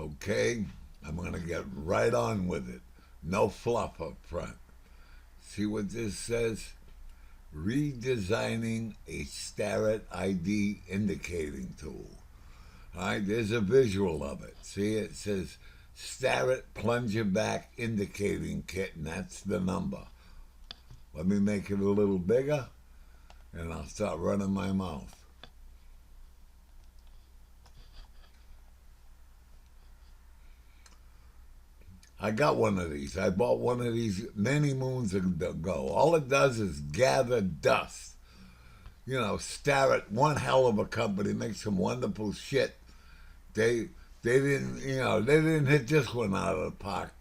Okay, I'm going to get right on with it. No fluff up front. See what this says? Redesigning a Starrett ID indicating tool. All right, there's a visual of it. See, it says Starrett plunger back indicating kit, and that's the number. Let me make it a little bigger, and I'll start running my mouth. I got one of these. I bought one of these many moons ago. All it does is gather dust. You know, Starrett, one hell of a company, makes some wonderful shit. They they didn't, they didn't hit this one out of the park.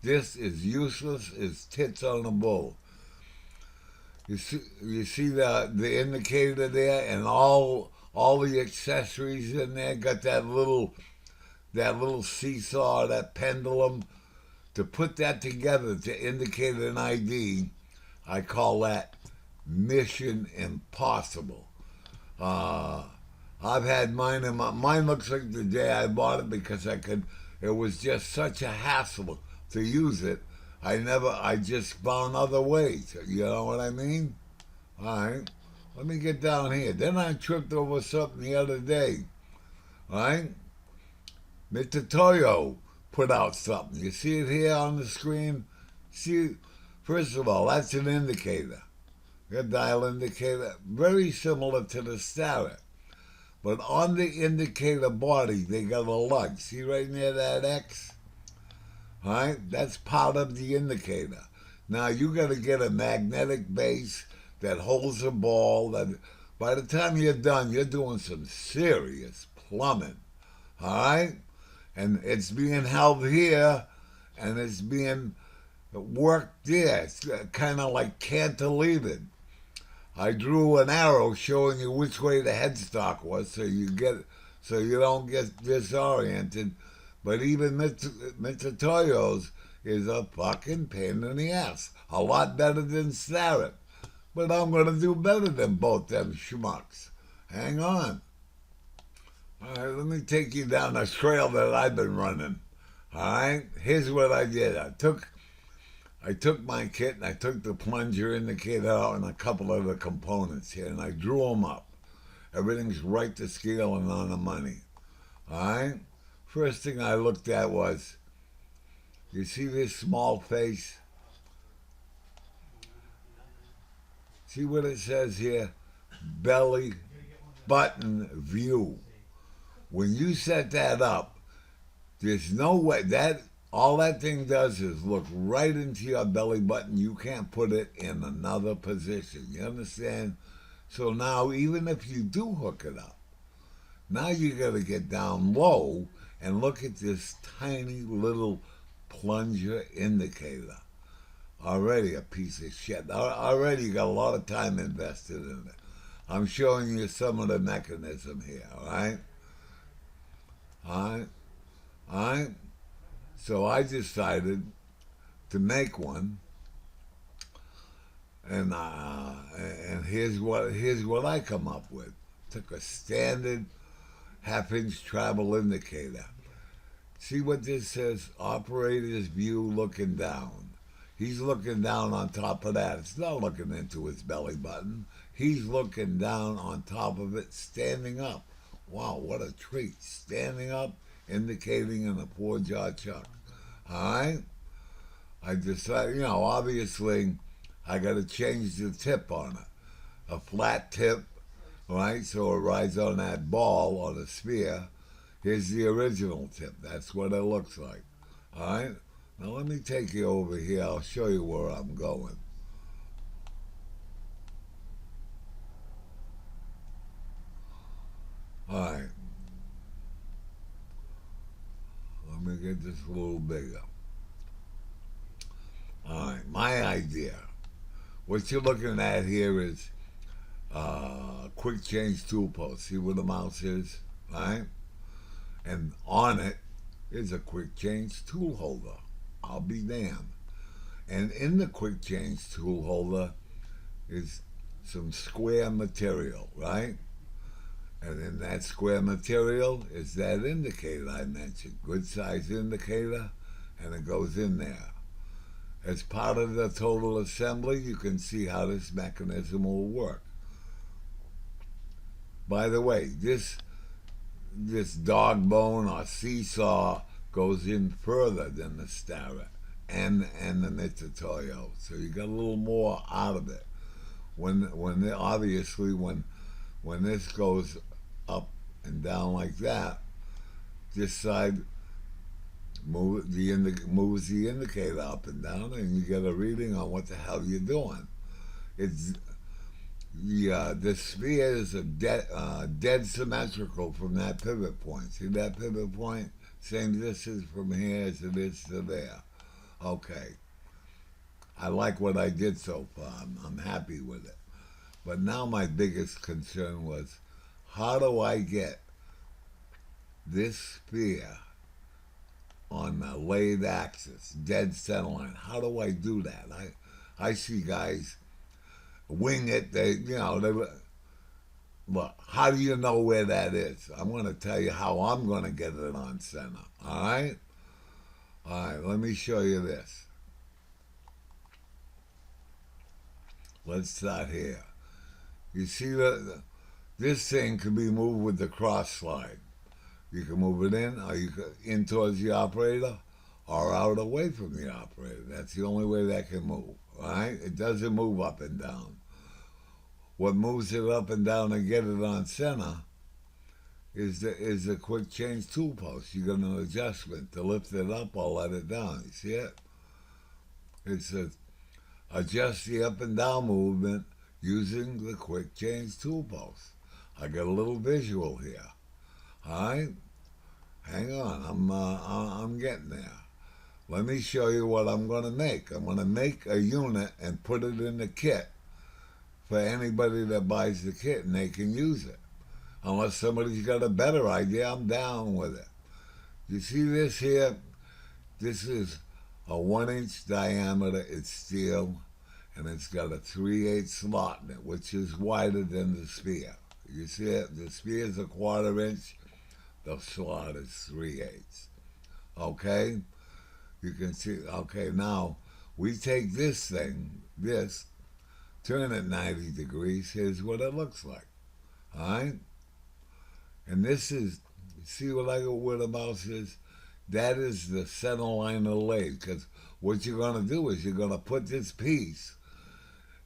This is useless as tits on a bull. You see the indicator there, and all the accessories in there. Got that little seesaw, that pendulum. To put that together to indicate an ID, I call that mission impossible. Uh, I've had mine, and mine looks like the day I bought it because I could. It was just such a hassle to use it. I just found other ways. You know what I mean? All right. Let me get down here. Then I tripped over something the other day. All right. Mr. Toyo put out something. You see it here on the screen? See, first of all, that's an indicator. A dial indicator, very similar to the Starrett. But on the indicator body, they got a lug. See right near that X? All right? That's part of the indicator. Now, you got to get a magnetic base that holds the ball. That by the time you're done, you're doing some serious plumbing. All right? And it's being held here, and it's being worked there. It's kind of like cantilevered. I drew an arrow showing you which way the headstock was, so you don't get disoriented. But even Mr. Toyo's is a fucking pain in the ass. A lot better than Starrett. But I'm gonna do better than both them schmucks. Hang on. All right, let me take you down the trail that I've been running. All right, here's what I did. I took my kit and I took the plunger indicator out and a couple of the components here, and I drew them up. Everything's right to scale and on the money. All right. First thing I looked at was, you see this small face? See what it says here? Belly button view. When you set that up, there's no way that all that thing does is look right into your belly button. You can't put it in another position. You understand? So now, even if you do hook it up, now you got to get down low and look at this tiny little plunger indicator. Already a piece of shit. Already you got a lot of time invested in it. I'm showing you some of the mechanism here, all right? All right? All right? So I decided to make one, and here's what I come up with. Took a standard half-inch travel indicator. See what this says? Operator's view looking down. He's looking down on top of that. It's not looking into his belly button. He's looking down on top of it, standing up. Wow, what a treat. Standing up, indicating in a four-jaw chuck. All right? I decided, obviously, I got to change the tip on it. A flat tip, right? So it rides on that ball or the sphere. Here's the original tip. That's what it looks like. All right? Now let me take you over here. I'll show you where I'm going. All right. Let me get this a little bigger. All right. My idea. What you're looking at here is quick change tool post. See where the mouse is? Right? And on it is a quick change tool holder. I'll be damned. And in the quick change tool holder is some square material, right? And in that square material is that indicator I mentioned, good size indicator, and it goes in there. As part of the total assembly, you can see how this mechanism will work. By the way, this dog bone or seesaw goes in further than the Starrett and the Mitutoyo, so you got a little more out of it. Obviously when this goes up and down like that, this side moves the indicator up and down, and you get a reading on what the hell you're doing. It's the spheres are dead symmetrical from that pivot point. See that pivot point? Same distance from here as it is to there. Okay. I like what I did so far. I'm happy with it. But now my biggest concern was, how do I get this sphere on the lathe axis, dead center line? How do I do that? I see guys wing it. Well, how do you know where that is? I'm going to tell you how I'm going to get it on center. All right? All right, let me show you this. Let's start here. You see this thing can be moved with the cross slide. You can move it in, or you can in towards the operator, or out away from the operator. That's the only way that can move. All right? It doesn't move up and down. What moves it up and down and get it on center is the quick change tool post. You got an adjustment to lift it up or let it down. You see it? It's adjust the up and down movement using the quick change tool post. I got a little visual here. All right? Hang on, I'm getting there. Let me show you what I'm going to make. I'm going to make a unit and put it in the kit for anybody that buys the kit, and they can use it. Unless somebody's got a better idea, I'm down with it. You see this here? This is a 1-inch diameter. It's steel, and it's got a 3/8 slot in it, which is wider than the sphere. You see it? The sphere is a 1/4 inch. The slot is 3/8. Okay? You can see. Okay, now we take this thing, turn it 90 degrees. Here's what it looks like. All right? And this is, see what the mouse is? That is the center line of the lathe. Because what you're going to do is you're going to put this piece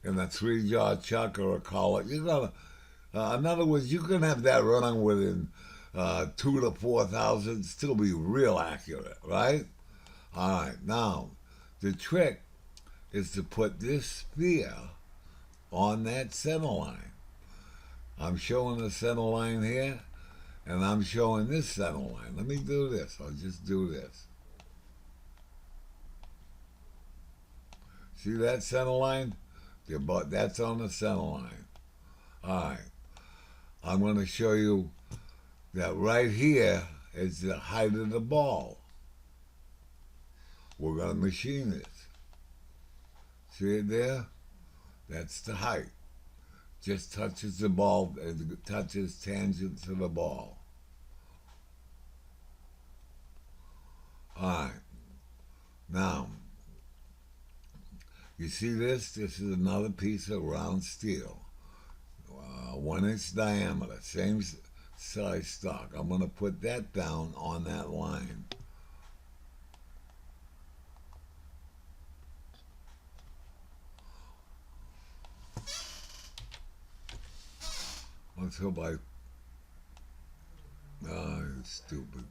in a 3-jaw chuck or a collet. You're going to, in other words, you can have that running within 2 to 4 thousand, still be real accurate, right? All right, now the trick is to put this sphere on that center line. I'm showing the center line here, and I'm showing this center line. Let me do this. I'll just do this. See that center line? That's on the center line. All right. I'm going to show you that right here is the height of the ball. We're going to machine this. See it there? That's the height. Just touches the ball, it touches tangent to the ball. All right. Now, you see this? This is another piece of round steel. 1-inch diameter, same size stock. I'm going to put that down on that line. Let's hope it's stupid.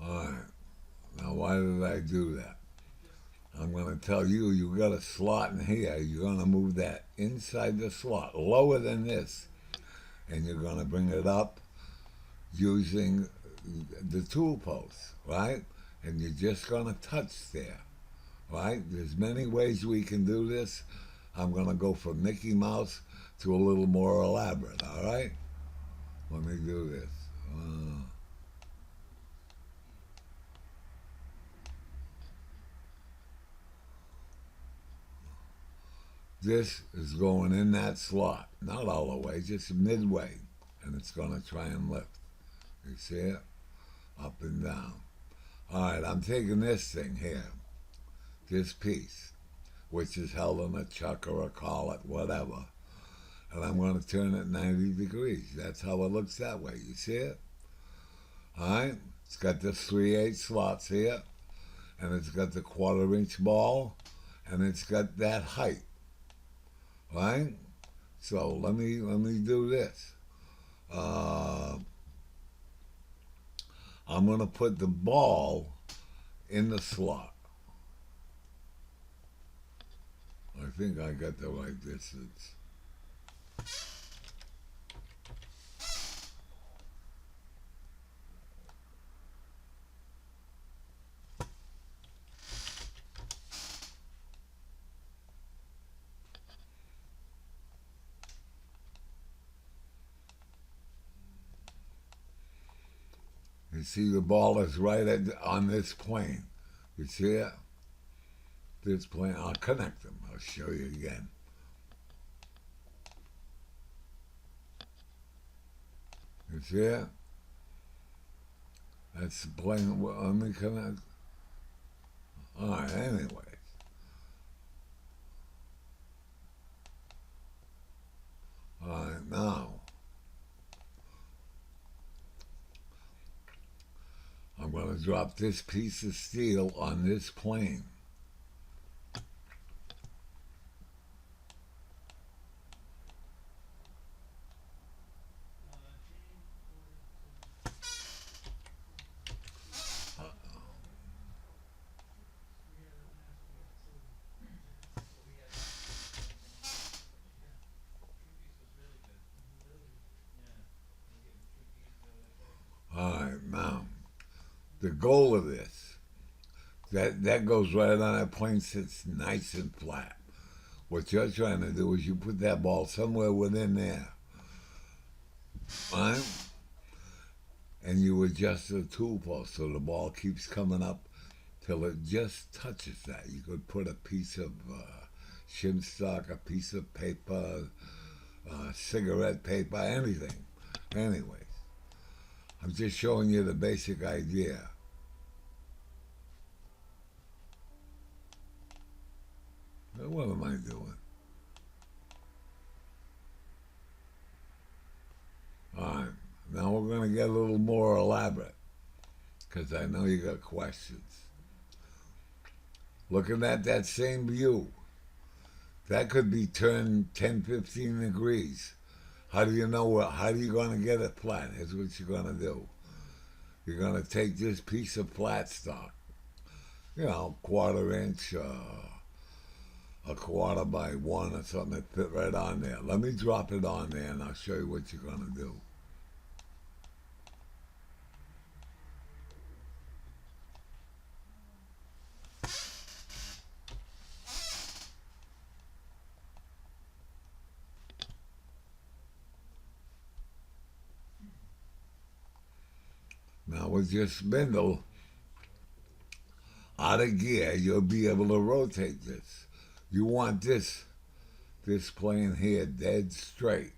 Alright, now why did I do that? I'm going to tell you, you got a slot in here. You're going to move that inside the slot, lower than this, and you're going to bring it up using the tool post, right? And you're just going to touch there, right? There's many ways we can do this. I'm going to go from Mickey Mouse to a little more elaborate, all right? Let me do this. This is going in that slot, not all the way, just midway, and it's going to try and lift. You see it? Up and down. All right, I'm taking this thing here, this piece, which is held in a chuck or a collet, whatever, and I'm going to turn it 90 degrees. That's how it looks that way. You see it? All right? It's got the 3/8 slots here, and it's got the 1/4 inch ball, and it's got that height. Right? So let me do this. I'm going to put the ball in the slot. I think I got the right distance. You see the ball is right on this plane. You see it? This plane. I'll connect them. I'll show you again. You see it? That's the plane. Let me connect. All right, anyway. All right, now. I'm going to drop this piece of steel on this plane. All right, now, the goal of this, that goes right on that plane, sits nice and flat. What you're trying to do is you put that ball somewhere within there, right? And you adjust the tool post so the ball keeps coming up till it just touches that. You could put a piece of shim stock, a piece of paper, cigarette paper, anything. Anyways, I'm just showing you the basic idea. What am I doing? All right, now we're going to get a little more elaborate because I know you got questions. Looking at that same view, that could be turned 10, 15 degrees. How do you know how are you going to get it flat? Here's what you're going to do. You're going to take this piece of flat stock, 1/4 inch, a 1/4 by 1 or something that fit right on there. Let me drop it on there and I'll show you what you're going to do. Now with your spindle out of gear, you'll be able to rotate this. You want this plane here dead straight.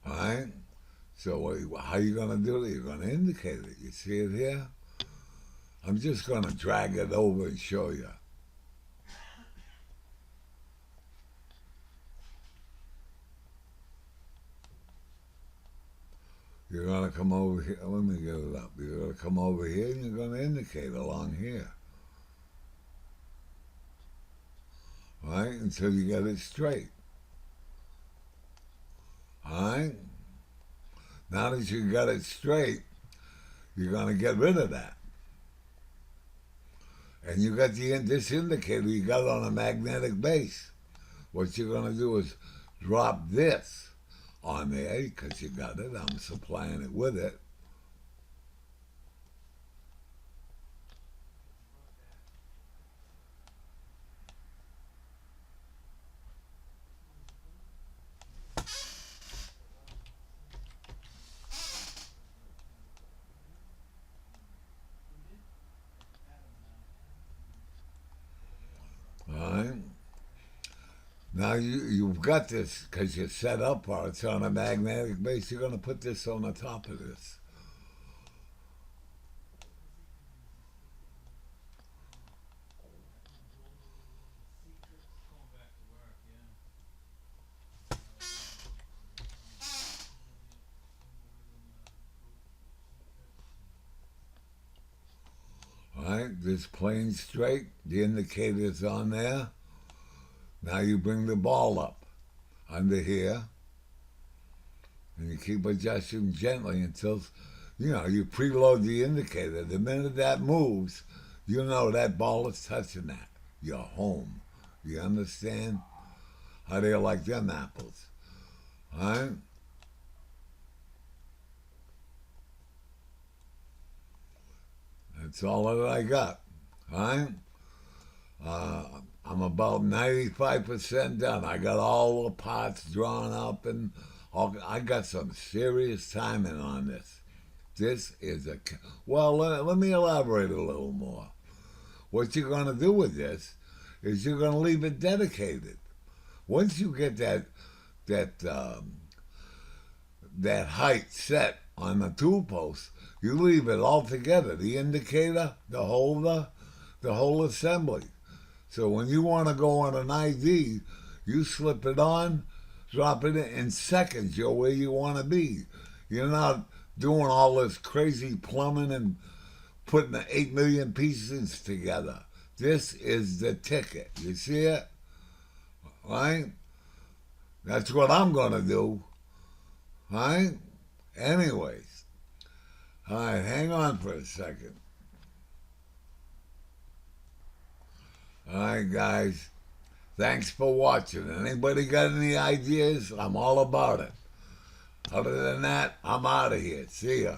All right? So how are you going to do it? You're going to indicate it. You see it here? I'm just going to drag it over and show you. You're going to come over here. Let me get it up. You're going to come over here and you're going to indicate along here. All right? Until you get it straight. All right? Now that you got it straight, you're going to get rid of that. And you got this indicator you got on a magnetic base. What you're going to do is drop this on there because you got it. I'm supplying it with it. All right. Now you've got this because you're set up for it. It's on a magnetic base. You're going to put this on the top of this. All right, this plane straight. The indicator's on there. Now you bring the ball up under here, and you keep adjusting gently until, you preload the indicator. The minute that moves, you know that ball is touching that. You're home. You understand? How do you like them apples? All right? That's all that I got. All right? Uh, I'm about 95% done. I got all the parts drawn up and I got some serious timing on this. This is well, let me elaborate a little more. What you're going to do with this is you're going to leave it dedicated. Once you get that that height set on the tool post, you leave it all together. The indicator, the holder, the whole assembly. So when you want to go on an ID, you slip it on, drop it in seconds. You're where you want to be. You're not doing all this crazy plumbing and putting the 8 million pieces together. This is the ticket. You see it? Right? That's what I'm going to do. Right? Anyways. All right, hang on for a second. All right, guys. Thanks for watching. Anybody got any ideas? I'm all about it. Other than that, I'm out of here. See ya.